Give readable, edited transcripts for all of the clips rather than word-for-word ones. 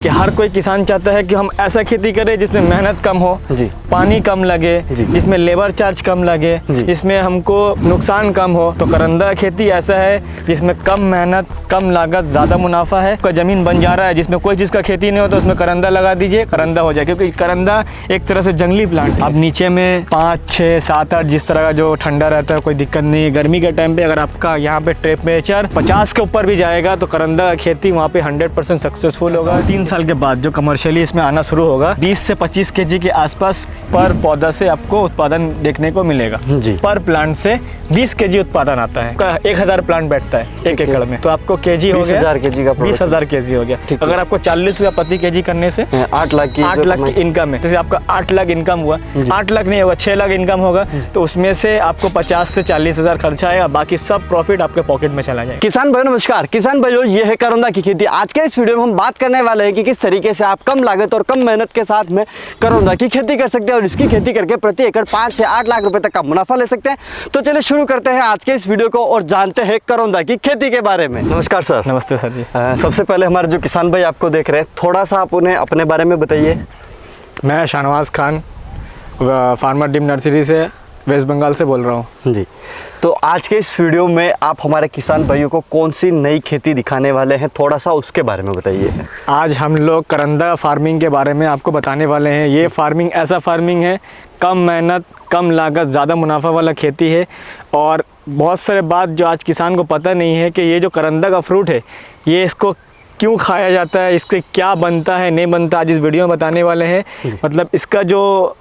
कि हर कोई किसान चाहता है कि हम ऐसा खेती करें जिसमें मेहनत कम हो जी, पानी कम लगे, जिसमें लेबर चार्ज कम लगे, जिसमें हमको नुकसान कम हो। तो करंदा खेती ऐसा है जिसमें कम मेहनत, कम लागत, ज़्यादा मुनाफा है। कोई ज़मीन बन जा रहा है जिसमें कोई चीज़ का खेती नहीं हो तो उसमें करंदा लगा दीजिए, करंदा हो जाए, क्योंकि करंदा एक तरह से जंगली प्लांट। अब नीचे में 5, 6, 7, 8 जिस तरह का जो ठंडा रहता है कोई दिक्कत नहीं। गर्मी के टाइम पे अगर आपका यहाँ पे टेम्परेचर 50 के ऊपर भी जाएगा तो करंदा खेती वहाँ पे 100% सक्सेसफुल होगा। 3 साल के बाद जो कमर्शियली इसमें आना शुरू होगा 20 से 25 केजी के आसपास पर पौधा से आपको उत्पादन देखने को मिलेगा जी। पर प्लांट से 20 केजी उत्पादन आता है। 1000 प्लांट बैठता है 1 एकड़ में, तो आपको केजी हो गया 20,000 केजी हो गया। अगर आपको 40 रुपया प्रति केजी करने से 8 लाख की इनकम है, जैसे आपका 8 लाख इनकम हुआ, 8 लाख नहीं होगा 6 लाख इनकम होगा, तो उसमें से आपको 50 से 40 हजार खर्चा आएगा, बाकी सब प्रॉफिट आपके पॉकेट में चला जाएगा। किसान भाई नमस्कार। किसान भाइयों, ये है करंदा की खेती। आज के इस वीडियो में हम बात करने वाले हैं कि किस तरीके से आप कम लागत और कम मेहनत के साथ में करंदा की खेती कर सकते हैं और इसकी खेती करके प्रति एकड़ 5 से 8 लाख रुपए तक का मुनाफा ले सकते हैं। तो चलिए शुरू करते हैं आज के इस वीडियो को और जानते हैं करंदा की खेती के बारे में। नमस्कार सर। नमस्ते सर जी। सबसे पहले हमारे जो किसान भाई आपको देख रहे हैं, थोड़ा सा आप उन्हें अपने बारे में बताइए। मैं Shahnawaz Khan farmer dream nursery से वेस्ट बंगाल से बोल रहा हूँ जी। तो आज के इस वीडियो में आप हमारे किसान भाइयों को कौन सी नई खेती दिखाने वाले हैं, थोड़ा सा उसके बारे में बताइए। आज हम लोग करंदा फार्मिंग के बारे में आपको बताने वाले हैं। ये फार्मिंग ऐसा फार्मिंग है, कम मेहनत, कम लागत, ज़्यादा मुनाफा वाला खेती है। और बहुत सारे बात जो आज किसान को पता नहीं है कि ये जो करंदा का फ्रूट है, ये इसको क्यों खाया जाता है, इसके क्या बनता है, नहीं बनता, आज इस वीडियो में बताने वाले हैं। मतलब इसका जो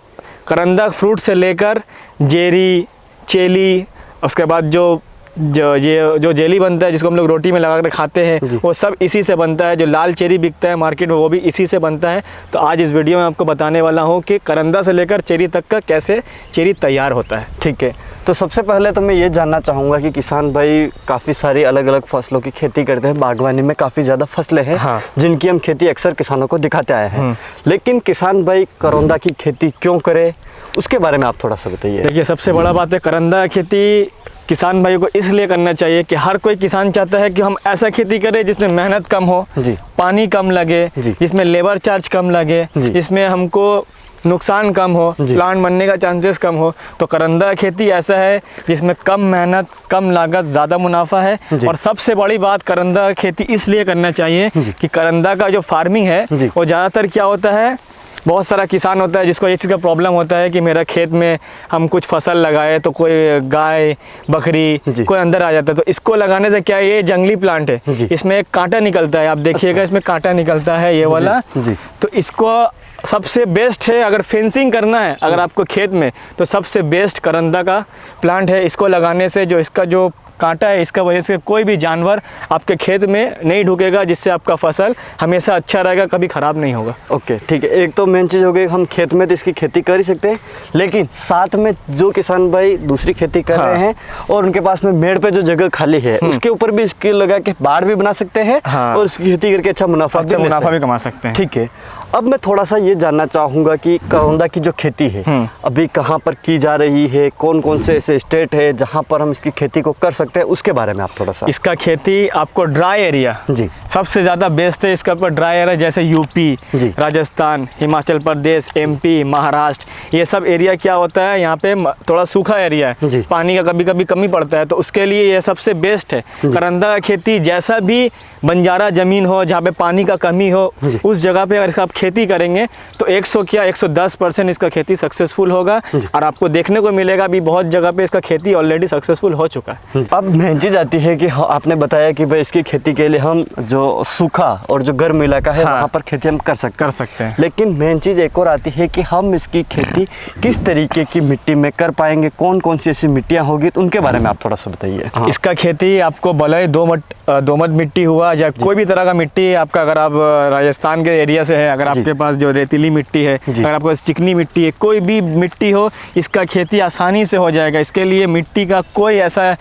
करंदा फ्रूट से लेकर जेरी, चेली, उसके बाद जो जेली बनता है जिसको हम लोग रोटी में लगा कर खाते हैं, वो सब इसी से बनता है। जो लाल चेरी बिकता है मार्केट में वो भी इसी से बनता है। तो आज इस वीडियो में आपको बताने वाला हूँ कि करंदा से लेकर चेरी तक का कैसे चेरी तैयार होता है। ठीक है, तो सबसे पहले तो मैं ये जानना चाहूँगा कि किसान भाई काफ़ी सारी अलग अलग फसलों की खेती करते हैं, बागवानी में काफ़ी ज़्यादा फसलें हैं हाँ। जिनकी हम खेती अक्सर किसानों को दिखाते आए हैं, लेकिन किसान भाई करंदा की खेती क्यों करे, उसके बारे में आप थोड़ा सा बताइए। देखिए, सबसे बड़ा बात है, करंदा खेती किसान भाइयों को इसलिए करना चाहिए कि हर कोई किसान चाहता है कि हम ऐसा खेती करें जिसमें मेहनत कम हो जी, पानी कम लगे, जिसमें लेबर चार्ज कम लगे, जिसमें हमको नुकसान कम हो, प्लांट बनने का चांसेस कम हो। तो करंदा खेती ऐसा है जिसमें कम मेहनत, कम लागत, ज़्यादा मुनाफा है। और सबसे बड़ी बात, करंदा खेती इसलिए करना चाहिए कि करंदा का जो फार्मिंग है वो ज़्यादातर क्या होता है, बहुत सारा किसान होता है जिसको इस चीज़ का प्रॉब्लम होता है कि मेरा खेत में हम कुछ फसल लगाए तो कोई गाय, बकरी कोई अंदर आ जाता है। तो इसको लगाने से क्या है, ये जंगली प्लांट है, इसमें एक कांटा निकलता है, आप देखिएगा इसमें कांटा निकलता है ये वाला। तो इसको सबसे बेस्ट है, अगर फेंसिंग करना है अगर आपको खेत में, तो सबसे बेस्ट करंदा का प्लांट है। इसको लगाने से जो इसका जो कांटा है, इसका वजह से कोई भी जानवर आपके खेत में नहीं ढुकेगा, जिससे आपका फसल हमेशा अच्छा रहेगा, कभी ख़राब नहीं होगा। ओके, ठीक है। एक तो मेन चीज़ हो गई, हम खेत में तो इसकी खेती कर ही सकते हैं, लेकिन साथ में जो किसान भाई दूसरी खेती कर रहे हैं और उनके पास में मेड़ पे जो जगह खाली है उसके ऊपर भी इसकी लगा के बाड़ भी बना सकते हैं और इसकी खेती करके अच्छा मुनाफा भी कमा सकते हैं। ठीक है, अब मैं थोड़ा सा ये जानना चाहूँगा कि करंदा की जो खेती है अभी कहाँ पर की जा रही है, कौन कौन से ऐसे स्टेट है जहाँ पर हम इसकी खेती को कर सकते हैं, उसके बारे में आप थोड़ा सा। इसका खेती आपको ड्राई एरिया जी सबसे ज़्यादा बेस्ट है। इसका ऊपर ड्राई एरिया जैसे यूपी, राजस्थान, हिमाचल प्रदेश, MP, महाराष्ट्र, ये सब एरिया क्या होता है, यहाँ पे थोड़ा सूखा एरिया है, पानी का कभी कभी कमी पड़ता है, तो उसके लिए ये सबसे बेस्ट है। करंदा का खेती जैसा भी बंजारा ज़मीन हो, जहाँ पे पानी का कमी हो, उस जगह पे अगर आप खेती करेंगे तो 110% इसका खेती सक्सेसफुल होगा। और आपको देखने को मिलेगा अभी बहुत जगह पे इसका खेती ऑलरेडी सक्सेसफुल हो चुका है। अब मेन चीज़ आती है कि आपने बताया कि भाई इसकी खेती के लिए हम जो सूखा और जो गर्म इलाका है वहाँ पर खेती हम कर सकते हैं, लेकिन मेन चीज़ एक और आती है कि हम इसकी खेती किस तरीके की मिट्टी में कर पाएंगे, कौन कौन सी ऐसी मिट्टियाँ होगी, तो उनके बारे में आप थोड़ा सा बताइए। इसका खेती आपको भले दोमट मिट्टी हुआ या कोई भी तरह का मिट्टी आपका, अगर आप राजस्थान के एरिया से है, अगर आपके पास जो रेतीली मिट्टी है, अगर आपके पास चिकनी मिट्टी है, कोई भी मिट्टी हो, इसका खेती आसानी से हो जाएगा। इसके लिए मिट्टी का कोई ऐसा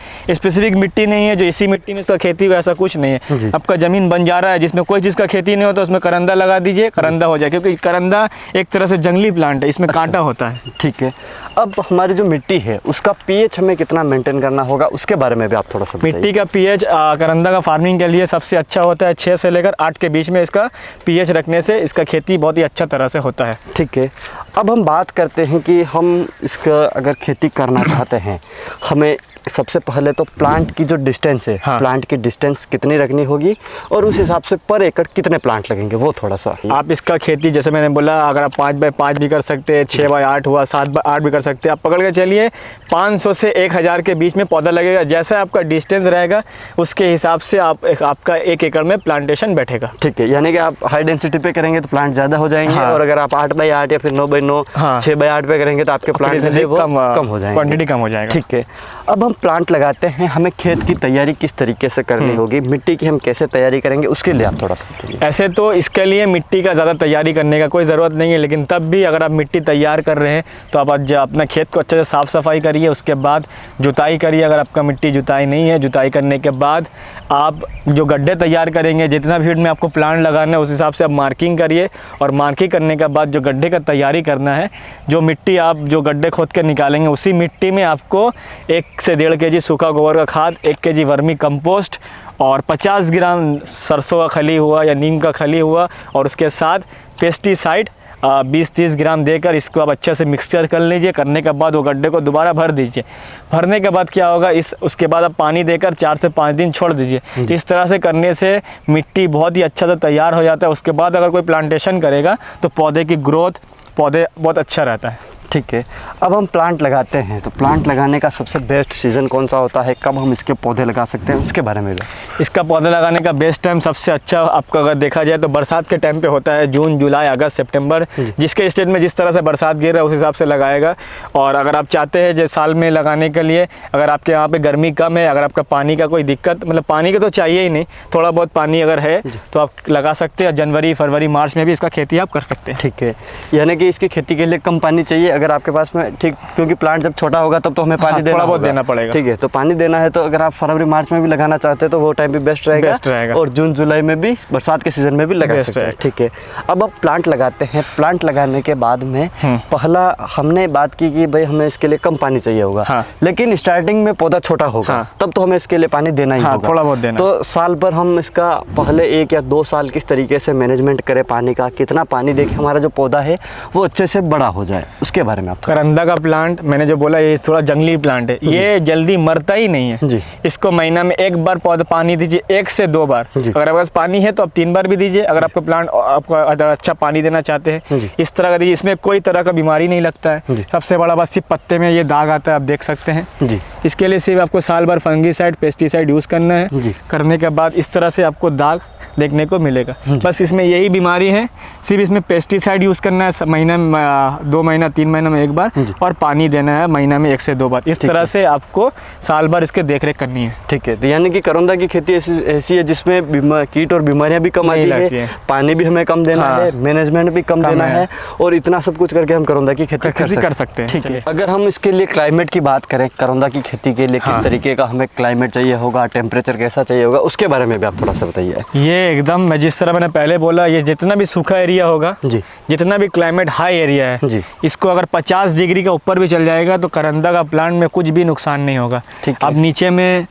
स्पेसिफिक मिट्टी नहीं है जो इसी मिट्टी में इसका खेती हो, ऐसा कुछ नहीं है। आपका ज़मीन बन जा रहा है जिसमें कोई चीज़ का खेती नहीं होता, उसमें करंदा लगा दीजिए, करंदा हो जाए, क्योंकि करंदा एक तरह से जंगली प्लांट है, इसमें कांटा होता है। ठीक है। अब हमारी जो मिट्टी है उसका पीएच हमें कितना मेंटेन करना होगा, उसके बारे में भी आप थोड़ा सा बताइए। मिट्टी का पीएच करंदा का फार्मिंग के लिए सबसे अच्छा होता है 6 से लेकर 8 के बीच में इसका पीएच रखने से इसका खेती बहुत ही अच्छा तरह से होता है। ठीक है। अब हम बात करते हैं कि हम इसका अगर खेती करना चाहते हैं, हमें सबसे पहले तो प्लांट की जो डिस्टेंस है, हाँ। प्लांट की डिस्टेंस कितनी रखनी होगी और उस हिसाब से पर एकड़ कितने प्लांट लगेंगे, वो थोड़ा सा आप इसका खेती जैसे मैंने बोला, अगर आप 5 बाय 5 भी कर सकते हैं, 6 बाय 8 हुआ, 7 बाय 8 भी कर सकते हैं। आप पकड़ के चलिए 500 से 1000 के बीच में पौधा लगेगा। जैसा आपका डिस्टेंस रहेगा उसके हिसाब से आपका 1 एकड़ में प्लांटेशन बैठेगा। ठीक है। यानी कि आप हाई डेंसिटी पे करेंगे तो प्लांट ज़्यादा हो जाएंगे, हाँ। और अगर आप 8 बाय 8 या फिर 9 बाय 9, 6 बाय 8 पे करेंगे तो आपके प्लांट जो है वो कम हो जाएंगे, क्वांटिटी कम हो जाएगा। ठीक है। अब हम प्लांट लगाते हैं, हमें खेत की तैयारी किस तरीके से करनी होगी, मिट्टी की हम कैसे तैयारी करेंगे, उसके लिए आप थोड़ा सा बताइए। ऐसे तो इसके लिए मिट्टी का ज़्यादा तैयारी करने का कोई ज़रूरत नहीं है, लेकिन तब भी अगर आप मिट्टी तैयार कर रहे हैं तो आप आज अपना खेत को अच्छे से साफ़ सफाई करिए, उसके बाद जुताई करिए। अगर आपका मिट्टी जुताई नहीं है, जुताई करने के बाद आप जो गड्ढे तैयार करेंगे, जितना फीट में आपको प्लांट लगाना है उस हिसाब से आप मार्किंग करिए, और मार्किंग करने के बाद जो गड्ढे का तैयारी करना है, जो मिट्टी आप जो गड्ढे खोद कर निकालेंगे उसी मिट्टी में आपको 1 से 1.5 kg सूखा गोबर का खाद, 1 kg वर्मी कंपोस्ट और 50 ग्राम सरसों का खली हुआ या नीम का खली हुआ, और उसके साथ पेस्टिसाइड 20-30 ग्राम देकर इसको आप अच्छे से मिक्सचर कर लीजिए। करने के बाद वो गड्ढे को दोबारा भर दीजिए। भरने के बाद क्या होगा, उसके बाद आप पानी देकर 4 से 5 दिन छोड़ दीजिए। इस तरह से करने से मिट्टी बहुत ही अच्छा से तैयार हो जाता है। उसके बाद अगर कोई प्लांटेशन करेगा तो पौधे की ग्रोथ, पौधे बहुत अच्छा रहता है। ठीक है। अब हम प्लांट लगाते हैं तो प्लांट लगाने का सबसे बेस्ट सीज़न कौन सा होता है, कब हम इसके पौधे लगा सकते हैं, उसके बारे में भी। इसका पौधे लगाने का बेस्ट टाइम सबसे अच्छा आपका अगर देखा जाए तो बरसात के टाइम पे होता है, जून, जुलाई, अगस्त, सितंबर। जिसके स्टेट में जिस तरह से बरसात गिर रहा है उस हिसाब से लगाएगा। और अगर आप चाहते हैं जो साल में लगाने के लिए, अगर आपके यहाँ पे गर्मी कम है, अगर आपका पानी का कोई दिक्कत, मतलब पानी का तो चाहिए ही नहीं, थोड़ा बहुत पानी अगर है तो आप लगा सकते हैं। जनवरी, फरवरी, मार्च में भी इसका खेती आप कर सकते हैं। ठीक है। यानी कि इसकी खेती के लिए कम पानी चाहिए अगर आपके पास में, ठीक, क्योंकि प्लांट जब छोटा होगा तब तो हमें पानी देना थोड़ा बहुत होगा। देना पड़ेगा। ठीक है। तो पानी देना है तो अगर आप फरवरी मार्च में भी लगाना चाहते हैं तो वो टाइम भी बेस्ट रहेगा। और जून जुलाई में भी, बरसात के सीजन में भी लगा सकते हैं। ठीक है। अब आप प्लांट लगाते हैं, प्लांट लगाने के बाद में पहला हमने बात की कि भाई हमें इसके लिए कम पानी चाहिए होगा, लेकिन स्टार्टिंग में पौधा छोटा होगा तब तो हमें इसके लिए पानी देना ही होगा, थोड़ा बहुत देना। तो साल भर हम इसका पहले 1 या 2 साल किस तरीके से मैनेजमेंट करें पानी का, कितना पानी देके हमारा जो पौधा है वो अच्छे से बड़ा हो जाए, उसके बारे में आप। करंदा का प्लांट मैंने जो बोला ये थोड़ा जंगली प्लांट है, ये जल्दी मरता ही नहीं है जी। इसको महीना में 1 बार पौधा पानी दीजिए, 1 से 2 बार। अगर आपके पास पानी है तो आप 3 बार भी दीजिए, अगर आपका प्लांट आपका अच्छा पानी देना चाहते हैं इस तरह का दीजिए। इसमें कोई तरह का बीमारी नहीं लगता है। सबसे बड़ा बात, सिर्फ पत्ते में ये दाग आता है, आप देख सकते हैं जी। इसके लिए सिर्फ आपको साल भर फंगीसाइड, पेस्टिसाइड यूज़ करना है। करने के बाद इस तरह से आपको दाग देखने को मिलेगा। बस इसमें यही बीमारी है, सिर्फ इसमें पेस्टिसाइड यूज़ करना है महीना में 2 महीना 3 महीना में 1 बार, और पानी देना है महीना में 1 से 2 बार। इस तरह से आपको साल भर इसके देख रेख करनी है। ठीक है। तो यानी कि करौंदा की खेती ऐसी है जिसमें कीट और बीमारियां भी कम आती है, पानी भी हमें कम देना है, मैनेजमेंट भी कम देना है, और इतना सब कुछ करके हम करौंदा की खेती कर सकते हैं। ठीक है। अगर हम इसके लिए क्लाइमेट की बात करें, करौंदा की खेती के लिए किस तरीके का हमें क्लाइमेट चाहिए होगा, टेम्परेचर कैसा चाहिए होगा, उसके बारे में भी आप थोड़ा सा बताइए। ये एकदम, मैं जिस तरह मैंने पहले बोला, ये जितना भी सूखा एरिया होगा जी, जितना भी क्लाइमेट हाई एरिया है जी, इसको अगर 50 डिग्री के ऊपर भी चल जाएगा तो करंदा का प्लांट में कुछ भी नुकसान नहीं होगा। अब नीचे में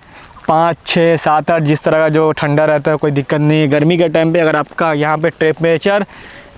5, 6, 7, 8 जिस तरह का जो ठंडा रहता है कोई दिक्कत नहीं है। गर्मी के टाइम पे अगर आपका यहाँ पे टेम्परेचर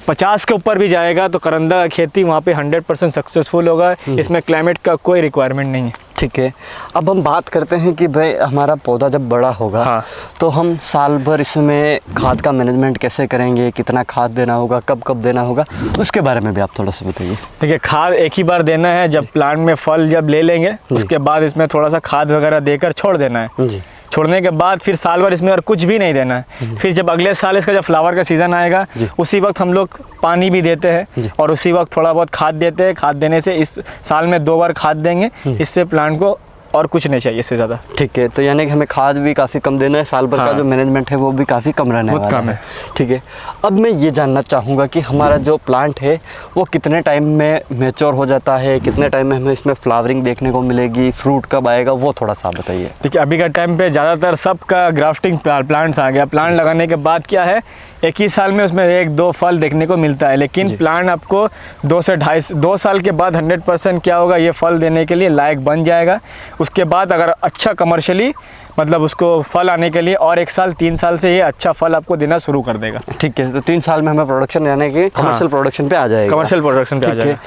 50 के ऊपर भी जाएगा तो करंदा का खेती वहाँ पे 100% सक्सेसफुल होगा। इसमें क्लाइमेट का कोई रिक्वायरमेंट नहीं है। ठीक है। अब हम बात करते हैं कि भाई हमारा पौधा जब बड़ा होगा तो हम साल भर इसमें खाद का मैनेजमेंट कैसे करेंगे, कितना खाद देना होगा, कब कब देना होगा, उसके बारे में भी आप थोड़ा सा बताइए। देखिए, खाद एक ही बार देना है, जब प्लांट में फल जब ले लेंगे उसके बाद इसमें थोड़ा सा खाद वगैरह देकर छोड़ देना है जी। छोड़ने के बाद फिर साल भर इसमें और कुछ भी नहीं देना है। फिर जब अगले साल इसका जब फ्लावर का सीज़न आएगा उसी वक्त हम लोग पानी भी देते हैं और उसी वक्त थोड़ा बहुत खाद देते हैं। खाद देने से इस साल में 2 बार खाद देंगे, इससे प्लांट को और कुछ नहीं चाहिए इससे ज़्यादा। ठीक है, तो यानी कि हमें खाद भी काफ़ी कम देना है, साल भर का जो मैनेजमेंट है वो भी काफ़ी कम रहने बहुत वाला कम है। ठीक है, अब मैं ये जानना चाहूँगा कि हमारा जो प्लांट है वो कितने टाइम में मैच्योर हो जाता है, कितने टाइम में हमें इसमें फ्लावरिंग देखने को मिलेगी, फ्रूट कब आएगा, वो थोड़ा सा बताइए। ठीक है, अभी का टाइम पे ज़्यादातर सबका ग्राफ्टिंग प्लांट्स आ गया। प्लांट लगाने के बाद क्या है, एक ही साल में उसमें 1-2 फल देखने को मिलता है, लेकिन प्लांट आपको 2 से 2 साल के बाद 100% क्या होगा, ये फल देने के लिए लायक बन जाएगा। उसके बाद अगर अच्छा कमर्शियली मतलब उसको फल आने के लिए और 1 साल 3 साल से ये अच्छा फल आपको देना शुरू कर देगा। ठीक है, तो 3 साल में हमें प्रोडक्शन यानी कि कमर्शियल प्रोडक्शन पे आ जाएगा। कमर्शियल प्रोडक्शन पे आ जाएगा।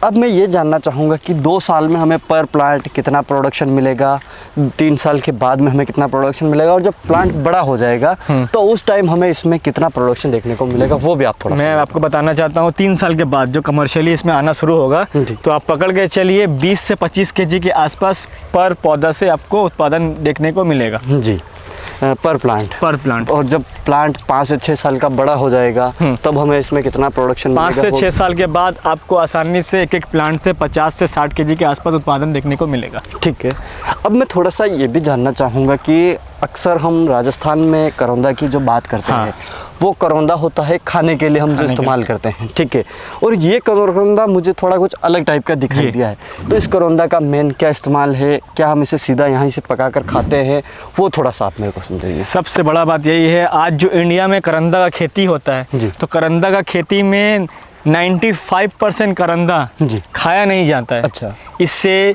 अब मैं ये जानना चाहूँगा कि 2 साल में हमें पर प्लांट कितना प्रोडक्शन मिलेगा, 3 साल के बाद में हमें कितना प्रोडक्शन मिलेगा, और जब प्लांट बड़ा हो जाएगा तो उस टाइम हमें इसमें कितना प्रोडक्शन देखने को मिलेगा, वो भी आप थोड़ा मैं आपको बताना चाहता हूँ। 3 साल के बाद जो कमर्शियली इसमें आना शुरू होगा, तो आप पकड़ के चलिए 20 से 25 kg के आसपास पर पौधा से आपको उत्पादन देखने को मिलेगा जी, पर प्लांट। और जब प्लांट 5 से 6 साल का बड़ा हो जाएगा तब हमें इसमें कितना प्रोडक्शन मिलेगा? 5 से 6 साल के बाद आपको आसानी से एक प्लांट से 50 से 60 kg के आसपास उत्पादन देखने को मिलेगा। ठीक है, अब मैं थोड़ा सा ये भी जानना चाहूँगा कि अक्सर हम राजस्थान में करौंदा की जो बात करते हैं, वो करौंदा होता है खाने के लिए हम जो इस्तेमाल करते हैं। ठीक है, और ये करौंदा मुझे थोड़ा कुछ अलग टाइप का दिखाई दिया है, तो इस करौंदा का मेन क्या इस्तेमाल है? क्या हम इसे सीधा यहाँ से पका कर खाते हैं? वो थोड़ा सा आप मेरे को समझाइए। सबसे बड़ा बात यही है, आज जो इंडिया में करौंदा का खेती होता है, तो करौंदा का खेती में 95% करौंदा खाया नहीं जाता है। अच्छा, इससे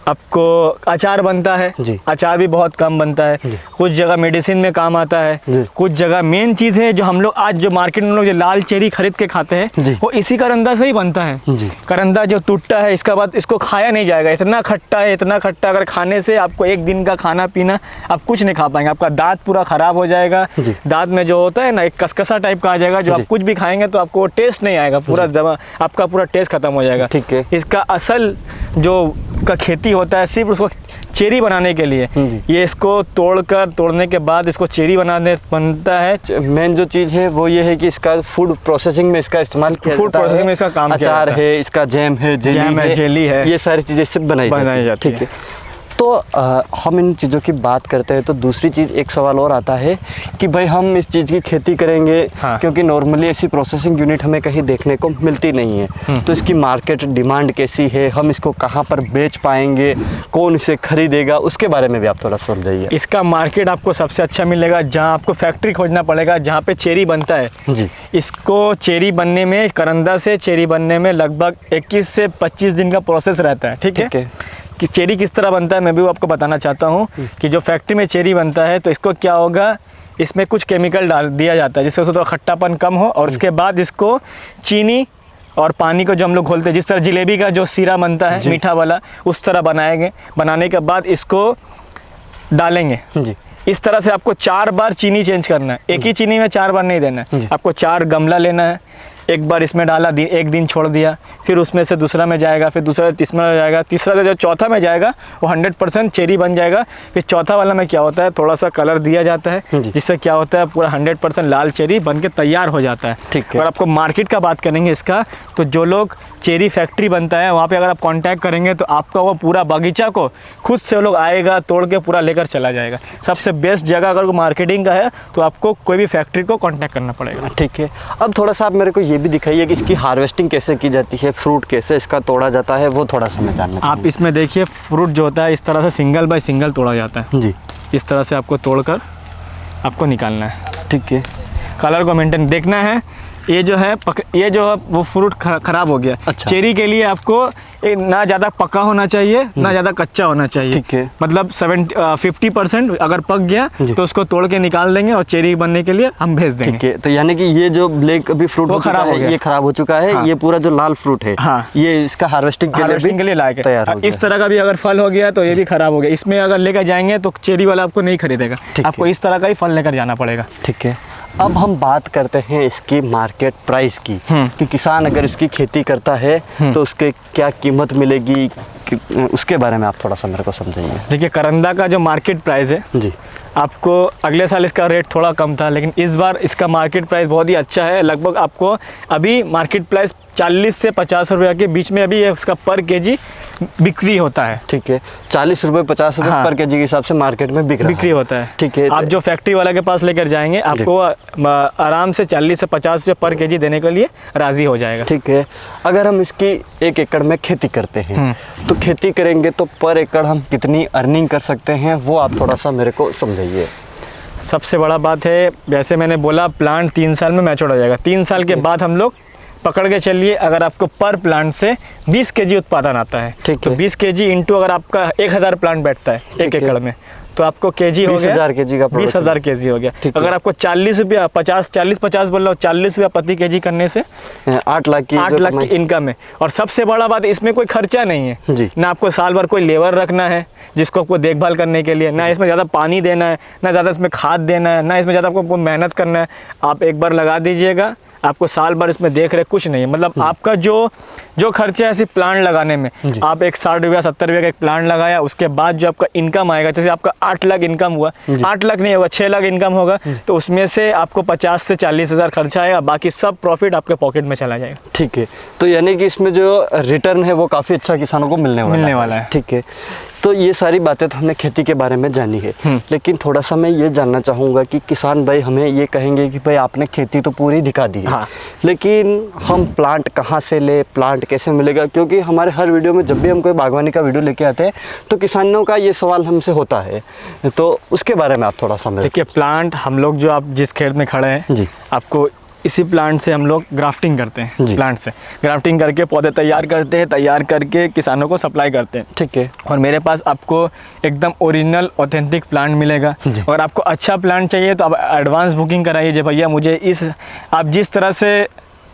आपको अचार बनता है, अचार भी बहुत कम बनता है, कुछ जगह मेडिसिन में काम आता है, कुछ जगह मेन चीज़ है जो हम लोग आज जो मार्केट में लोग जो लाल चेरी खरीद के खाते हैं, वो इसी करौंदा से ही बनता है। करौंदा जो टूटता है इसका बाद इसको खाया नहीं जाएगा, इतना खट्टा है, इतना खट्टा, अगर खाने से आपको 1 दिन का खाना पीना आप कुछ नहीं खा पाएंगे, आपका दांत पूरा ख़राब हो जाएगा। दांत में जो होता है ना, एक कसकसा टाइप का आ जाएगा, जो आप कुछ भी खाएंगे तो आपको टेस्ट नहीं आएगा, पूरा आपका पूरा टेस्ट खत्म हो जाएगा। ठीक है, इसका असल जो का खेती होता है सिर्फ उसको चेरी बनाने के लिए, ये इसको तोड़ने के बाद इसको चेरी बनता है। मेन जो चीज़ है वो ये है कि इसका फूड प्रोसेसिंग में इसका इस्तेमाल किया जाता है। फूड प्रोसेसिंग में इसका काम अचार है, इसका जैम है, जेली है, ये सारी चीज़ें इससे बनाई जाती है। ठीक है, तो हम इन चीज़ों की बात करते हैं तो दूसरी चीज़ एक सवाल और आता है कि भाई हम इस चीज़ की खेती करेंगे, क्योंकि नॉर्मली ऐसी प्रोसेसिंग यूनिट हमें कहीं देखने को मिलती नहीं है, तो इसकी मार्केट डिमांड कैसी है, हम इसको कहाँ पर बेच पाएंगे, कौन इसे खरीदेगा, उसके बारे में भी आप थोड़ा समझाइए। इसका मार्केट आपको सबसे अच्छा मिलेगा जहाँ आपको फैक्ट्री खोजना पड़ेगा जहाँ पे चेरी बनता है। जी, इसको चेरी बनने में, करौंदा से चेरी बनने में लगभग 21 से 25 दिन का प्रोसेस रहता है। ठीक है, कि चेरी किस तरह बनता है मैं भी आपको बताना चाहता हूँ कि जो फैक्ट्री में चेरी बनता है तो इसको क्या होगा, इसमें कुछ केमिकल डाल दिया जाता है जिससे उसका थोड़ा खट्टापन कम हो, और उसके बाद इसको चीनी और पानी को जो हम लोग घोलते हैं, जिस तरह जलेबी का जो सीरा बनता है मीठा वाला, उस तरह बनाएंगे। बनाने के बाद इसको डालेंगे। इस तरह से आपको 4 बार चीनी चेंज करना है, एक ही चीनी में 4 बार नहीं देना है। आपको 4 गमला लेना है, एक बार इसमें डाला, 1 दिन छोड़ दिया, फिर उसमें से दूसरा में जाएगा, फिर दूसरा तीसरा में जाएगा, तीसरा से जो चौथा में जाएगा वो 100% चेरी बन जाएगा। फिर चौथा वाला में क्या होता है, थोड़ा सा कलर दिया जाता है जिससे क्या होता है पूरा 100% लाल चेरी बन के तैयार हो जाता है। ठीक है, और आपको मार्केट का बात करेंगे इसका, तो जो लोग चेरी फैक्ट्री बनता है वहाँ पे अगर आप कांटेक्ट करेंगे तो आपका वो पूरा बगीचा को खुद से वो लोग आएगा, तोड़ के पूरा लेकर चला जाएगा। सबसे बेस्ट जगह अगर मार्केटिंग का है तो आपको कोई भी फैक्ट्री को कांटेक्ट करना पड़ेगा। ठीक है, अब थोड़ा सा आप मेरे को ये भी दिखाइए कि इसकी हार्वेस्टिंग कैसे की जाती है, फ्रूट कैसे इसका तोड़ा जाता है, वो थोड़ा सा मैं जानना चाहूँगा। आप इसमें देखिए, फ्रूट जो होता है इस तरह से सिंगल बाय सिंगल तोड़ा जाता है। जी, इस तरह से आपको तोड़कर आपको निकालना है। ठीक है, कलर को मेंटेन देखना है। ये जो है वो फ्रूट ख़राब हो गया। अच्छा, चेरी के लिए आपको ना ज़्यादा पका होना चाहिए ना ज़्यादा कच्चा होना चाहिए। ठीक है, मतलब 50% अगर पक गया तो उसको तोड़ के निकाल देंगे और चेरी बनने के लिए हम भेज देंगे। ठीक है, तो यानी कि ये जो ब्लैक अभी फ्रूट वो खराब हो गया, ये खराब हो चुका है। ये पूरा जो लाल फ्रूट है ये इसका हार्वेस्टिंग के लिए लायक तैयार हो गया। इस तरह का भी अगर फल हो गया तो ये भी खराब हो गया। इसमें अगर लेकर जाएंगे तो चेरी वाला आपको नहीं खरीदेगा, आपको इस तरह का ही फल लेकर जाना पड़ेगा। ठीक है, अब हम बात करते हैं इसकी मार्केट प्राइस की, कि किसान अगर इसकी खेती करता है तो उसके क्या कीमत मिलेगी, उसके बारे में आप थोड़ा सा मेरे को समझाइए। देखिए, करौंदा का जो मार्केट प्राइस है जी, आपको अगले साल इसका रेट थोड़ा कम था, लेकिन इस बार इसका मार्केट प्राइस बहुत ही अच्छा है। लगभग आपको अभी मार्केट प्राइस 40 से 50 रुपये के बीच में अभी उसका पर केजी बिक्री होता है। ठीक है, 40 रुपये 50 रुपये हाँ। पर केजी के हिसाब से मार्केट में बिक्री होता है। ठीक है, आप जो फैक्ट्री वाला के पास लेकर जाएंगे आपको आराम से 40 से 50 रुपये पर केजी देने के लिए राजी हो जाएगा। ठीक है, अगर हम इसकी 1 एकड़ में खेती करते हैं तो खेती करेंगे तो पर एकड़ हम कितनी अर्निंग कर सकते हैं, वो आप थोड़ा सा मेरे को समझाइए। सबसे बड़ा बात है, जैसे मैंने बोला, प्लांट 3 साल में मैच्योर हो जाएगा। 3 साल के बाद हम लोग पकड़ के चलिए, अगर आपको पर प्लांट से 20 केजी उत्पादन आता है, तो 20 केजी इंटू अगर आपका 1000 प्लांट बैठता है 1 एकड़ में, तो आपको केजी हो गया 20,000 केजी का 20,000 केजी हो गया। अगर आपको 40 रुपया 50 बोल रहा हूँ, 40 रुपया प्रति केजी करने से 8 लाख की इनकम है। और सबसे बड़ा बात, इसमें कोई खर्चा नहीं है जी। ना आपको साल भर कोई लेबर रखना है जिसको आपको देखभाल करने के लिए, ना इसमें ज़्यादा पानी देना है, ना ज़्यादा इसमें खाद देना है, ना इसमें ज़्यादा आपको मेहनत करना है। आप एक बार लगा दीजिएगा, आपको साल भर इसमें देख रेख कुछ नहीं है। मतलब आपका जो खर्चा है सिर्फ प्लांट लगाने में, आप एक 60 रुपया 70 रुपया का एक प्लांट लगाया, उसके बाद जो आपका इनकम आएगा, जैसे आपका 8 लाख इनकम हुआ, 8 लाख नहीं होगा 6 लाख इनकम होगा, तो उसमें से आपको 50 से 40 हज़ार खर्चा आएगा, बाकी सब प्रॉफिट आपके पॉकेट में चला जाएगा। ठीक है, तो यानी कि इसमें जो रिटर्न है वो काफ़ी अच्छा किसानों को मिलने वाला है। ठीक है, तो ये सारी बातें तो हमने खेती के बारे में जानी है, लेकिन थोड़ा सा मैं ये जानना चाहूँगा कि किसान भाई हमें ये कहेंगे कि भाई आपने खेती तो पूरी दिखा दी है, लेकिन हम प्लांट कहाँ से ले, प्लांट कैसे मिलेगा? क्योंकि हमारे हर वीडियो में जब भी हम कोई बागवानी का वीडियो लेके आते हैं तो किसानों का ये सवाल हमसे होता है, तो उसके बारे में आप थोड़ा सा देखिए। प्लांट हम लोग जो आप जिस खेत में खड़े हैं जी, आपको इसी प्लांट से हम लोग ग्राफ्टिंग करते हैं। प्लांट से ग्राफ्टिंग करके पौधे तैयार करते हैं, तैयार करके किसानों को सप्लाई करते हैं। ठीक है, और मेरे पास आपको एकदम ओरिजिनल ऑथेंटिक प्लांट मिलेगा। अगर आपको अच्छा प्लांट चाहिए तो आप एडवांस बुकिंग कराइए, जो भैया मुझे आप जिस तरह से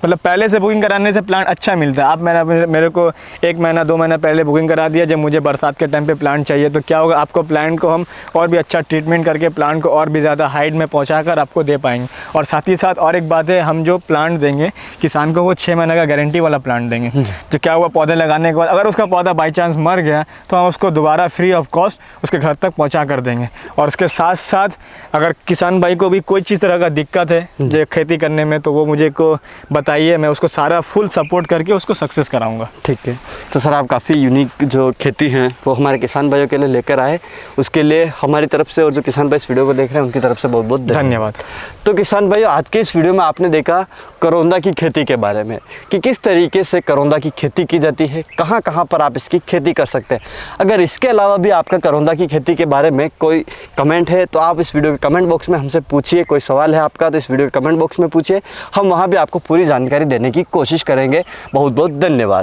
मतलब पहले से बुकिंग कराने से प्लांट अच्छा मिलता है। आप मेरे को 1 महीना 2 महीना पहले बुकिंग करा दिया, जब मुझे बरसात के टाइम पे प्लांट चाहिए, तो क्या होगा, आपको प्लांट को हम और भी अच्छा ट्रीटमेंट करके प्लांट को और भी ज़्यादा हाइट में पहुंचाकर आपको दे पाएंगे। और साथ ही साथ और एक बात है, हम जो प्लांट देंगे किसान को वो 6 महीने का गारंटी वाला प्लांट देंगे। तो क्या हुआ, पौधे लगाने के बाद अगर उसका पौधा बाई चांस मर गया तो हम उसको दोबारा फ्री ऑफ कॉस्ट उसके घर तक पहुँचा कर देंगे। और उसके साथ साथ अगर किसान भाई को भी कोई चीज़ तरह का दिक्कत है जो खेती करने में, तो वो मुझे को बताइए, मैं उसको सारा फुल सपोर्ट करके उसको सक्सेस कराऊंगा। ठीक है, तो सर आप काफ़ी यूनिक जो खेती हैं वो हमारे किसान भाइयों के लिए लेकर आए, उसके लिए हमारी तरफ से और जो किसान भाई इस वीडियो को देख रहे हैं उनकी तरफ से बहुत बहुत धन्यवाद। तो किसान भाइयों, आज के इस वीडियो में आपने देखा करौंदा की खेती के बारे में कि किस तरीके से करौंदा की खेती की जाती है, कहाँ कहाँ पर आप इसकी खेती कर सकते हैं। अगर इसके अलावा भी आपका करौंदा की खेती के बारे में कोई कमेंट है तो आप इस वीडियो के कमेंट बॉक्स में हमसे पूछिए। कोई सवाल है आपका तो इस वीडियो के कमेंट बॉक्स में पूछिए, हम वहाँ भी आपको पूरी जानकारी देने की कोशिश करेंगे। बहुत बहुत धन्यवाद।